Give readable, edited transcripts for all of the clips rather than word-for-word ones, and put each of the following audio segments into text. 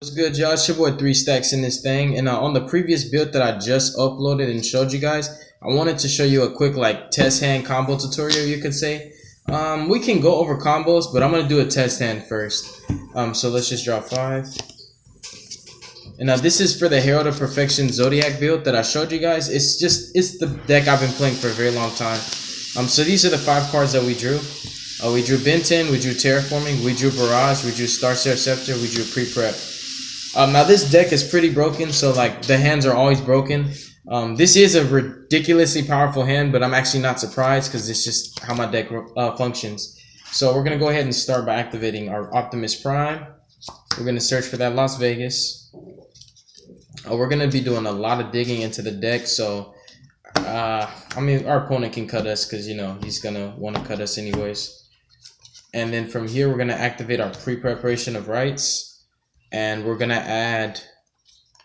What's good, y'all? It's your boy 3 Stacks in this thing. And on the previous build that I just uploaded and showed you guys, I wanted to show you a quick test hand combo tutorial, you could say. We can go over combos, but I'm gonna do a test hand first. So let's just draw 5. And now this is for the Herald of Perfection Zoodiac build that I showed you guys. It's the deck I've been playing for a very long time. So these are the 5 cards that we drew. We drew Benton, we drew Terraforming, we drew Barrage, we drew Starseer Scepter, we drew Pre-Prep. Now this deck is pretty broken, so the hands are always broken. This is a ridiculously powerful hand, but I'm actually not surprised because it's just how my deck functions. So we're gonna go ahead and start by activating our Optimus Prime. We're gonna search for that Las Vegas. We're gonna be doing a lot of digging into the deck, so I mean our opponent can cut us because he's gonna want to cut us anyways. And then from here we're gonna activate our pre-preparation of rights. And we're gonna add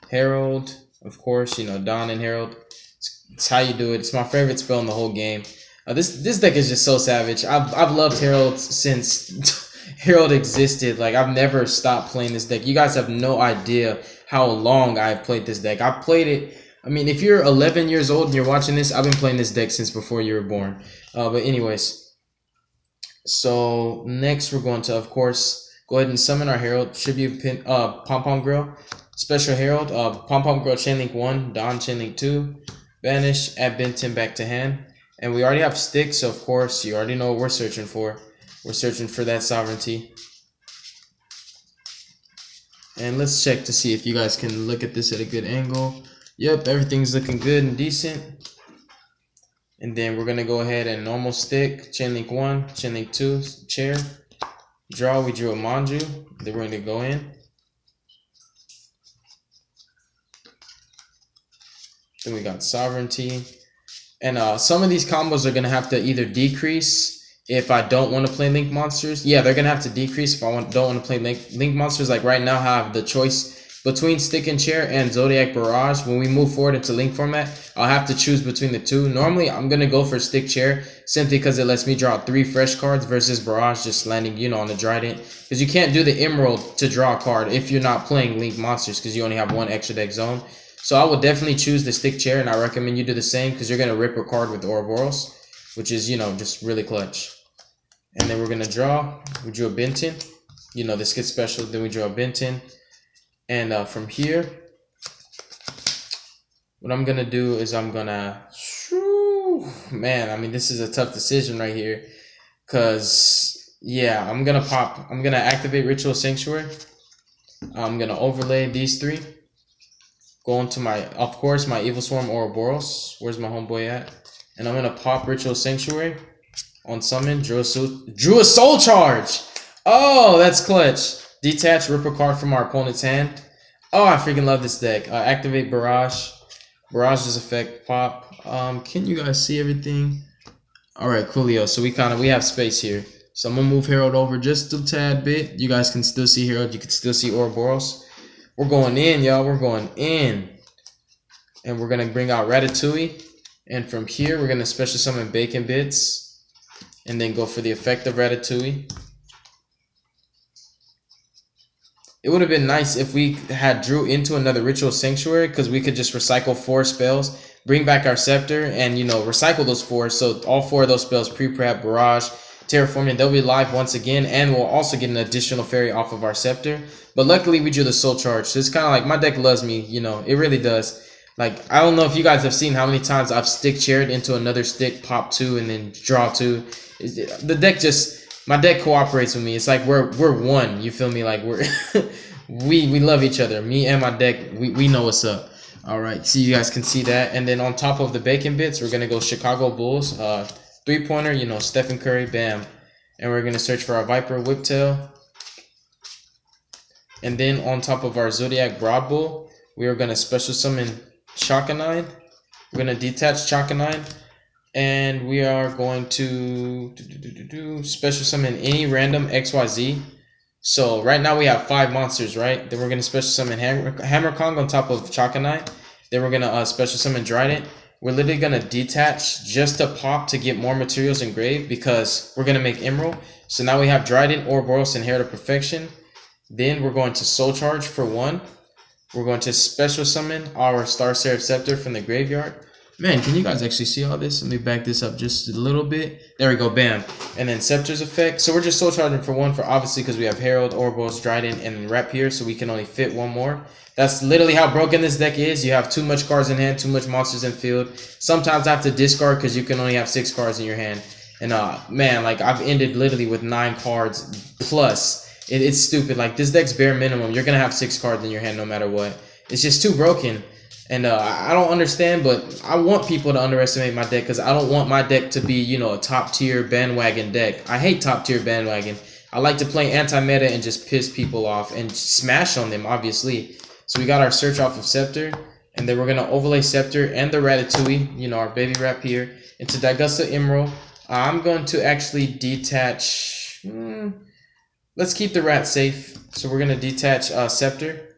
Herald, of course, Dawn and Herald. It's how you do it. It's my favorite spell in the whole game. This deck is just so savage. I've loved Herald since Herald existed. I've never stopped playing this deck. You guys have no idea how long I've played this deck. I've played it. I mean, if you're 11 years old and you're watching this, I've been playing this deck since before you were born. But anyways, so next we're going to, of course, go ahead and summon our Herald. Should be Pom-Pom Grill. Special Herald. Pom-Pom Grill Chainlink 1. Dawn Chainlink 2. Banish. Add Benton back to hand. And we already have sticks, so of course you already know what we're searching for. We're searching for that sovereignty. And let's check to see if you guys can look at this at a good angle. Yep, everything's looking good and decent. And then we're gonna go ahead and normal stick. Chainlink 1, Chainlink 2, chair. Draw, we drew a Manju. Then we're going to go in. Then we got Sovereignty. And some of these combos are going to have to either decrease if I don't want to play Link Monsters. Yeah, they're going to have to decrease if I don't want to play Link Monsters. Like right now I have the choice between Stick and Chair and Zoodiac Barrage. When we move forward into Link format, I'll have to choose between the two. Normally, I'm going to go for Stick Chair simply because it lets me draw 3 fresh cards versus Barrage just landing, on the Trident. Because you can't do the Emerald to draw a card if you're not playing Link Monsters because you only have 1 extra deck zone. So I would definitely choose the Stick Chair, and I recommend you do the same because you're going to rip a card with Ouroboros, which is, just really clutch. And then we're going to draw. We drew a Benton. This gets special. Then we draw a Benton. And from here, what I'm going to do is I'm going to... Man, I mean, this is a tough decision right here. Because, yeah, I'm going to activate Ritual Sanctuary. I'm going to overlay these 3. Go into of course, my Evil Swarm Ouroboros. Where's my homeboy at? And I'm going to pop Ritual Sanctuary on summon. Drew a Soul Charge! Oh, that's clutch. Detach, rip a card from our opponent's hand. Oh, I freaking love this deck. Activate Barrage. Barrage's effect, pop. Can you guys see everything? Alright, coolio. So we have space here. So I'm gonna move Herald over just a tad bit. You guys can still see Herald. You can still see Ouroboros. We're going in, y'all. We're going in. And we're gonna bring out Ratatouille. And from here, we're gonna special summon Bacon Bits. And then go for the effect of Ratatouille. It would have been nice if we had drew into another Ritual Sanctuary because we could just recycle 4 spells, bring back our Scepter, and, recycle those 4. So all 4 of those spells, Pre-Prep, Barrage, Terraforming, they'll be live once again, and we'll also get an additional fairy off of our Scepter. But luckily, we drew the Soul Charge. So it's kind of like my deck loves me, it really does. I don't know if you guys have seen how many times I've Stick Chaired into another stick, pop 2, and then draw 2. The deck just... My deck cooperates with me. It's like we're one. You feel me? We're we love each other. Me and my deck, we know what's up. All right, so you guys can see that. And then on top of the Bacon Bits, we're gonna go Chicago Bulls, 3-pointer. Stephen Curry, bam. And we're gonna search for our Viper Whiptail. And then on top of our Zoodiac Broad Bull, we are gonna special summon Chakanine. We're gonna detach Chakanine. And we are going to special summon any random XYZ. So right now we have 5 monsters, right? Then we're going to special summon Hammer Kong on top of Chakanai. Then we're going to special summon Trident. We're literally going to detach just to pop to get more materials engraved because we're going to make Emerald. So now we have Trident, Ouroboros, and Herald of Perfection. Then we're going to Soul Charge for 1. We're going to special summon our Star Seraph Scepter from the graveyard. Man, can you guys actually see all this? Let me back this up just a little bit. There we go, bam. And then Scepter's effect. So we're just Soul Charging for 1 for obviously because we have Herald, Ouroboros, Trident, and Rep here, so we can only fit 1 more. That's literally how broken this deck is. You have too much cards in hand, too much monsters in field. Sometimes I have to discard because you can only have 6 cards in your hand. And man, like I've ended literally with 9 cards plus. It's stupid. Like this deck's bare minimum. You're gonna have 6 cards in your hand no matter what. It's just too broken. And I don't understand, but I want people to underestimate my deck because I don't want my deck to be, you know, a top tier bandwagon deck. I hate top tier bandwagon. I like to play anti-meta and just piss people off and smash on them, obviously. So we got our search off of Scepter, and then we're gonna overlay Scepter and the Ratatouille, you know, our baby rap here, into Daigusto Emerald. I'm going to actually detach. Let's keep the rat safe. So we're gonna detach Scepter.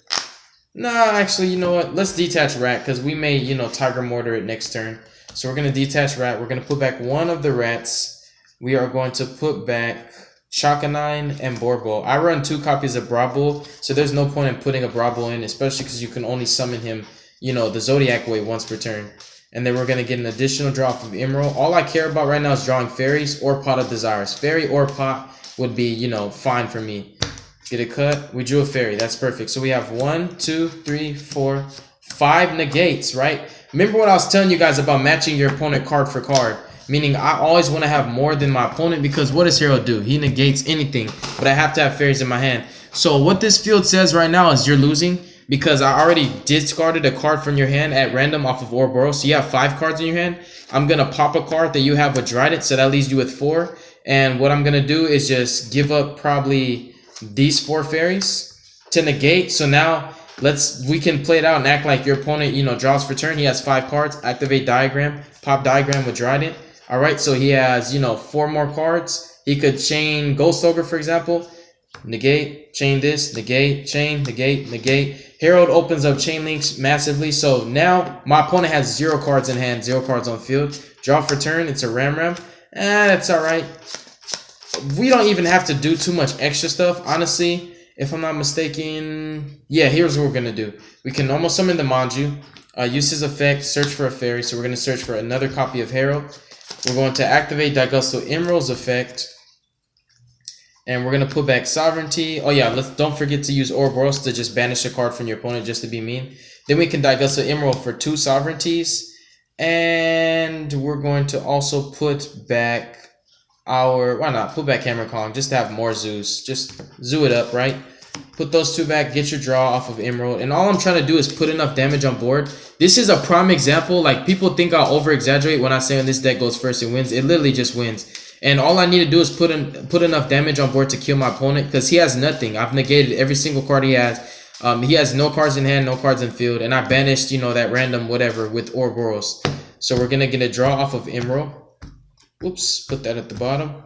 Nah, actually, you know what? Let's detach rat because we may, you know, Tiger Mortar it next turn. So we're gonna detach rat. We're gonna put back 1 of the rats. We are going to put back Chakanine and Borbo. I run 2 copies of Brabble, so there's no point in putting a Brabble in, especially because you can only summon him, you know, the Zoodiac way once per turn. And then we're gonna get an additional draw from Emerald. All I care about right now is drawing fairies or Pot of Desires. Fairy or pot would be, you know, fine for me. Get a cut. We drew a fairy. That's perfect. So we have 1, 2, 3, 4, 5 negates, right? Remember what I was telling you guys about matching your opponent card for card? Meaning I always want to have more than my opponent because what does Herald do? He negates anything, but I have to have fairies in my hand. So what this field says right now is you're losing because I already discarded a card from your hand at random off of Ouroboros. So you have 5 cards in your hand. I'm going to pop a card that you have with Trident, so that leaves you with 4. And what I'm going to do is just give up probably these 4 fairies to negate. So now we can play it out and act like your opponent, you know, draws for turn. He has 5 cards. Activate Diagram. Pop Diagram with Trident. All right, so he has, you know, 4 more cards. He could chain Ghost Ogre, for example. Negate, chain this, negate, chain, negate, negate. Herald opens up chain links massively. So now my opponent has 0 cards in hand, 0 cards on field. Draw for turn. It's a Ram. That's all right. We don't even have to do too much extra stuff, honestly. If I'm not mistaken, yeah, here's what we're going to do. We can normal summon the Manju, use his effect, search for a fairy. So we're going to search for another copy of Herald. We're going to activate Daigusto Emerald's effect. And we're going to put back Sovereignty. Oh, yeah, don't forget to use Ouroboros to just banish a card from your opponent just to be mean. Then we can Daigusto Emerald for 2 Sovereignties. And we're going to also put back why not? Put back Hammer Kong just to have more zoos. Just zoo it up, right? Put those 2 back, get your draw off of Emerald. And all I'm trying to do is put enough damage on board. This is a prime example. Like, people think I'll over-exaggerate when I say when this deck goes first, it wins. It literally just wins. And all I need to do is put enough damage on board to kill my opponent because he has nothing. I've negated every single card he has. He has no cards in hand, no cards in field. And I banished, you know, that random whatever with Ouroboros. So we're going to get a draw off of Emerald. Oops, put that at the bottom.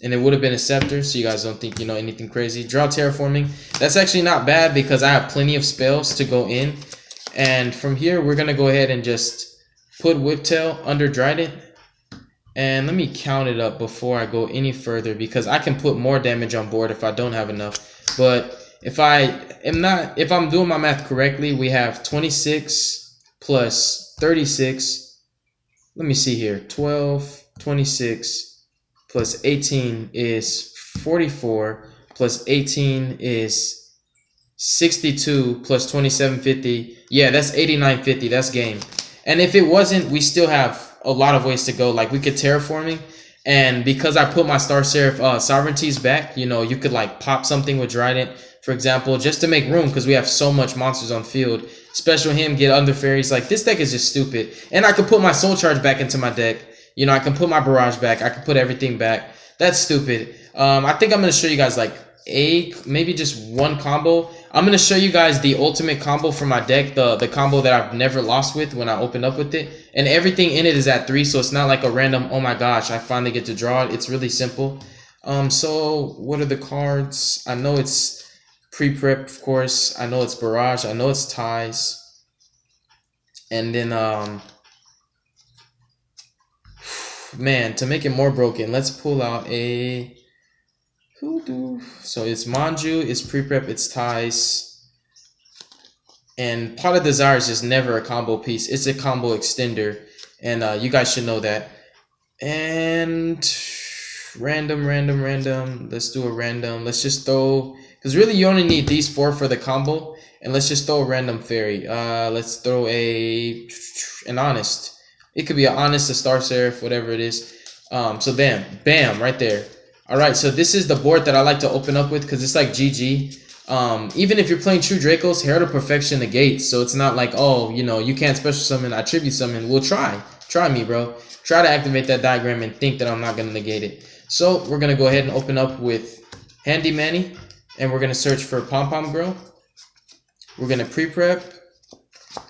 And it would have been a Scepter, so you guys don't think, you know, anything crazy. Draw Terraforming. That's actually not bad because I have plenty of spells to go in. And from here, we're going to go ahead and just put Whiptail under Trident. And let me count it up before I go any further because I can put more damage on board if I don't have enough. But if I'm doing my math correctly, we have 26 plus 36. Let me see here. 12, 26 plus 18 is 44 plus 18 is 62 plus 2750. Yeah, that's 8950. That's game. And if it wasn't, we still have a lot of ways to go. Like, we could terraforming, and because I put my Star Seraph sovereignties back, you know, you could like pop something with Trident, for example, just to make room because we have so much monsters on field. Special him, get under fairies. Like, this deck is just stupid. And I could put my Soul Charge back into my deck. You know, I can put my Barrage back. I can put everything back. That's stupid. I think I'm going to show you guys like maybe just one combo. I'm going to show you guys the ultimate combo for my deck, the combo that I've never lost with when I opened up with it. And everything in it is at 3, so it's not like a random, oh my gosh, I finally get to draw it. It's really simple. So what are the cards? I know it's pre-prep, of course. I know it's Barrage. I know it's Ties. And then, man, to make it more broken, let's pull out a So it's Manju, it's pre-prep, it's ties. And Pot of Desires is never a combo piece. It's a combo extender. And you guys should know that. And random. Let's do a random. Let's just throw, because really you only need these 4 for the combo. And let's just throw a random fairy. Let's throw an honest. It could be an honest, a star seraph, whatever it is. So bam, right there. All right, so this is the board that I like to open up with because it's like GG. Even if you're playing True Dracos, Herald of Perfection negates. So it's not like, oh, you know, you can't special summon, I tribute summon. We'll try. Try me, bro. Try to activate that diagram and think that I'm not going to negate it. So we're going to go ahead and open up with Handy Manny. And we're going to search for Pom Pom Girl. We're going to pre-prep.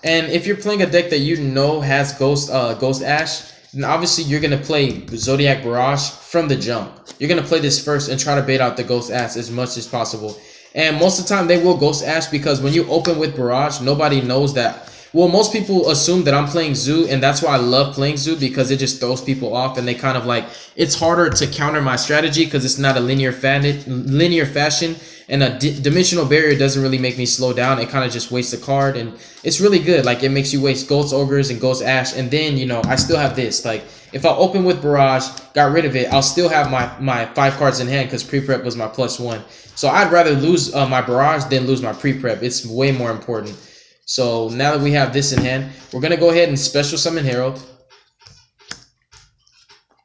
And if you're playing a deck that you know has Ghost Ash, then obviously you're going to play Zoodiac Barrage from the jump. You're going to play this first and try to bait out the Ghost Ash as much as possible. And most of the time they will Ghost Ash because when you open with Barrage, nobody knows that. Well, most people assume that I'm playing Zoo, and that's why I love playing Zoo because it just throws people off and they kind of like, it's harder to counter my strategy because it's not a linear fashion. And a dimensional barrier doesn't really make me slow down. It kind of just wastes a card, and it's really good. Like, it makes you waste Ghost Ogres and Ghost Ash, and then, you know, I still have this. Like, if I open with Barrage, got rid of it, I'll still have my 5 cards in hand because pre-prep was my +1. So I'd rather lose my Barrage than lose my pre-prep. It's way more important. So now that we have this in hand, we're going to go ahead and special summon Herald.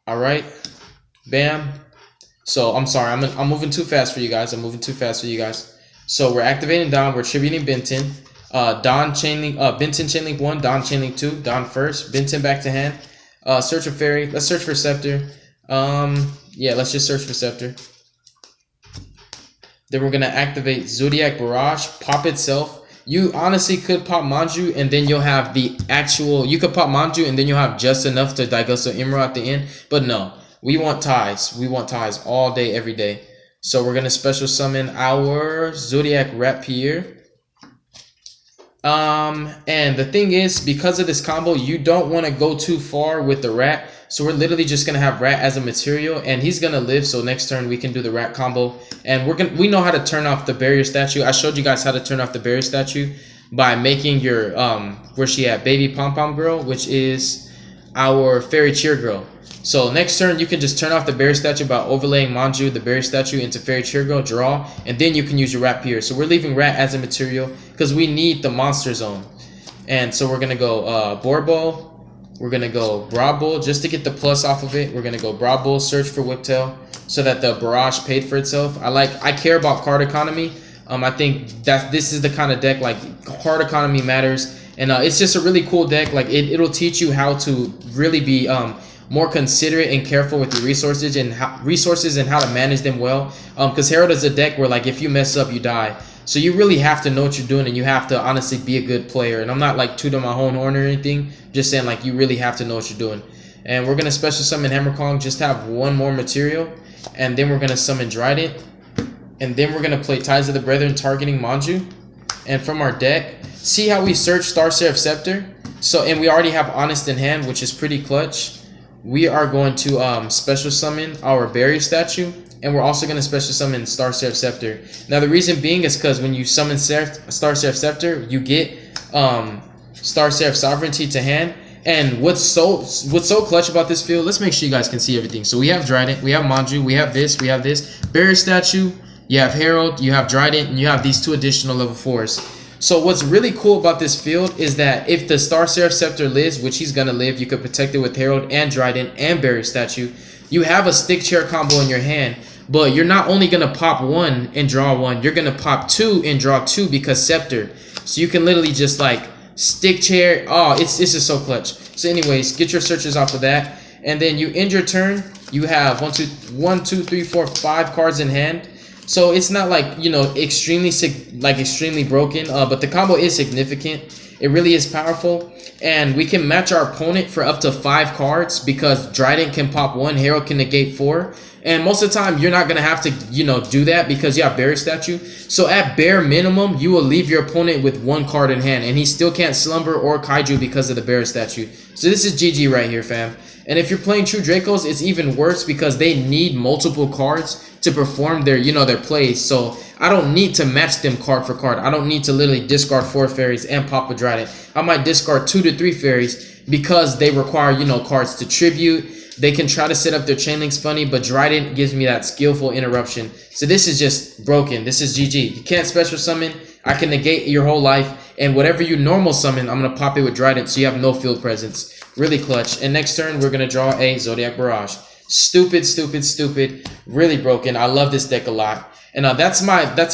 All right. Bam. So I'm sorry, I'm moving too fast for you guys. So we're activating Don. We're tributing Benton. Benton chainlink 1, Don chainlink 2, Don first, Benton back to hand. Search for Fairy. Let's search for Scepter. Yeah, let's just search for Scepter. Then we're gonna activate Zoodiac Barrage, pop itself. You honestly could pop Manju and then you'll have the actual, you could pop Manju and then you'll have just enough to Daigusto Emerald at the end, but no. We want ties. We want ties all day, every day. So we're going to special summon our Zodiac Rapier. And the thing is, because of this combo, you don't want to go too far with the rat. So we're literally just going to have rat as a material, and he's going to live. So next turn, we can do the rat combo. And we know how to turn off the barrier statue. I showed you guys how to turn off the barrier statue by making your, where's she at? Baby Pom Pom Girl, which is our Fairy Cheer Girl. So next turn, you can just turn off the barrier statue by overlaying Manju, the barrier statue, into Fairy Cheer Girl, draw, and then you can use your Rapier. So we're leaving rat as a material because we need the monster zone. And so we're going to go Borbo. We're going to go Brabo just to get the plus off of it. We're going to go Brabo, search for Whiptail so that the Barrage paid for itself. I care about card economy. I think that this is the kind of deck, like, card economy matters. And it's just a really cool deck. Like, it'll teach you how to really be more considerate and careful with your resources and how to manage them well. Because Herald is a deck where, like, if you mess up, you die. So you really have to know what you're doing, and you have to honestly be a good player. And I'm not like tooting my own horn or anything, just saying like you really have to know what you're doing. And we're gonna special summon Hammer Kong, just have one more material, and then we're gonna summon Dryden, and then we're gonna play Ties of the Brethren targeting Manju. And from our deck, see how we search Star Seraph Scepter. So, and we already have Honest in hand, which is pretty clutch. We are going to special summon our Barrier Statue, and we're also going to special summon Star Seraph Scepter. Now, the reason being is because when you summon Star Seraph Scepter, you get Star Seraph Sovereignty to hand. And what's so clutch about this field, let's make sure you guys can see everything. So we have Dryden, we have Manju, we have this. Barrier Statue, you have Herald, you have Dryden, and you have these 2 additional level 4s. So what's really cool about this field is that if the Star Seraph Scepter lives, which he's going to live, you could protect it with Herald and Dryden and Barrier Statue. You have a stick chair combo in your hand, but you're not only going to pop 1 and draw 1, you're going to pop 2 and draw 2 because Scepter. So you can literally just like stick chair. Oh, it's just so clutch. So anyways, get your searches off of that. And then you end your turn. You have 1, 2, 3, 4, 5 cards in hand. So it's not like, you know, extremely broken, but the combo is significant. It really is powerful, and we can match our opponent for up to 5 cards because Dryden can pop 1, Herald can negate 4, and most of the time you're not gonna have to, you know, do that because you have Barrier Statue. So at bare minimum, you will leave your opponent with 1 card in hand, and he still can't Slumber or Kaiju because of the Barrier Statue. So this is GG right here, fam. And if you're playing True Dracos, it's even worse because they need multiple cards to perform their, you know, their plays. So I don't need to match them card for card. I don't need to literally discard 4 fairies and pop a Dryden. I might discard 2 to 3 fairies because they require, you know, cards to tribute. They can try to set up their chain links funny, but Dryden gives me that skillful interruption. So this is just broken. This is GG. You can't special summon. I can negate your whole life. And whatever you normal summon, I'm going to pop it with Dryden so you have no field presence. Really clutch. And next turn, we're going to draw a Zoodiac Barrage. Stupid, stupid, stupid. Really broken. I love this deck a lot. And that's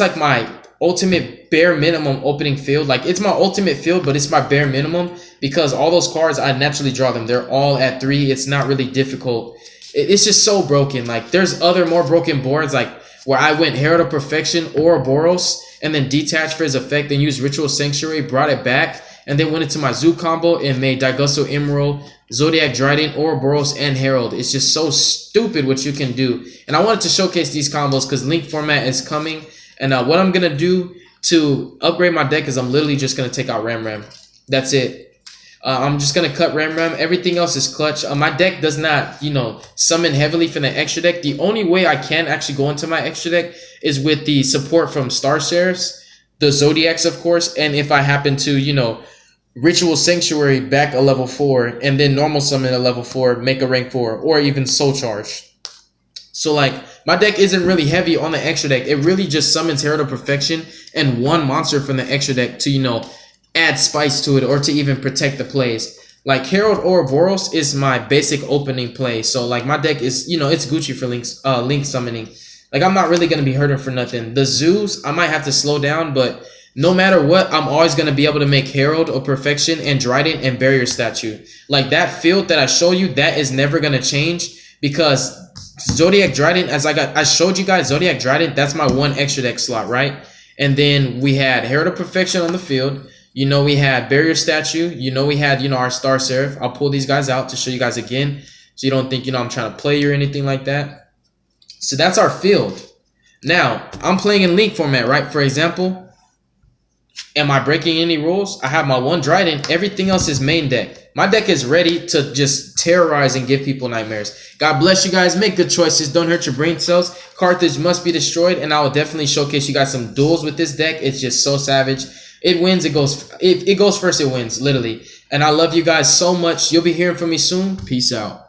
like my ultimate bare minimum opening field. Like, it's my ultimate field, but it's my bare minimum because all those cards, I naturally draw them. They're all at 3. It's not really difficult. It's just so broken. Like, there's other more broken boards, like where I went Herald of Perfection or Boros and then detached for his effect and used Ritual Sanctuary, brought it back, and then went into my Zoo combo and made Daigusto Emerald, Zoodiac Dryden, Ouroboros, and Herald. It's just so stupid what you can do. And I wanted to showcase these combos because Link format is coming. And what I'm going to do to upgrade my deck is I'm literally just going to take out Ram. That's it. I'm just going to cut Ram. Everything else is clutch. My deck does not, you know, summon heavily from the extra deck. The only way I can actually go into my extra deck is with the support from Star Sheriffs, the Zoodiacs, of course, and if I happen to, you know, Ritual Sanctuary back a level 4 and then normal summon a level 4, make a rank 4, or even Soul Charge. So, like, my deck isn't really heavy on the extra deck. It really just summons Herald of Perfection and one monster from the extra deck to, you know, add spice to it or to even protect the plays. Like, Herald or Boros is my basic opening play. So, like, my deck is, you know, it's Gucci for Link summoning. Like, I'm not really going to be hurting for nothing. The Zoos, I might have to slow down, but no matter what, I'm always going to be able to make Herald of Perfection and Dryden and Barrier Statue. Like, that field that I show you, that is never going to change because Zoodiac Dryden, as I showed you guys, Zoodiac Dryden, that's my one extra deck slot, right? And then we had Herald of Perfection on the field. You know, we had Barrier Statue. You know, we had, you know, our Star Seraph. I'll pull these guys out to show you guys again so you don't think, you know, I'm trying to play you or anything like that. So that's our field. Now, I'm playing in Link format, right? For example, am I breaking any rules? I have my one Dryden. Everything else is main deck. My deck is ready to just terrorize and give people nightmares. God bless you guys. Make good choices. Don't hurt your brain cells. Carthage must be destroyed. And I will definitely showcase you guys some duels with this deck. It's just so savage. It wins. It goes first. It wins, literally. And I love you guys so much. You'll be hearing from me soon. Peace out.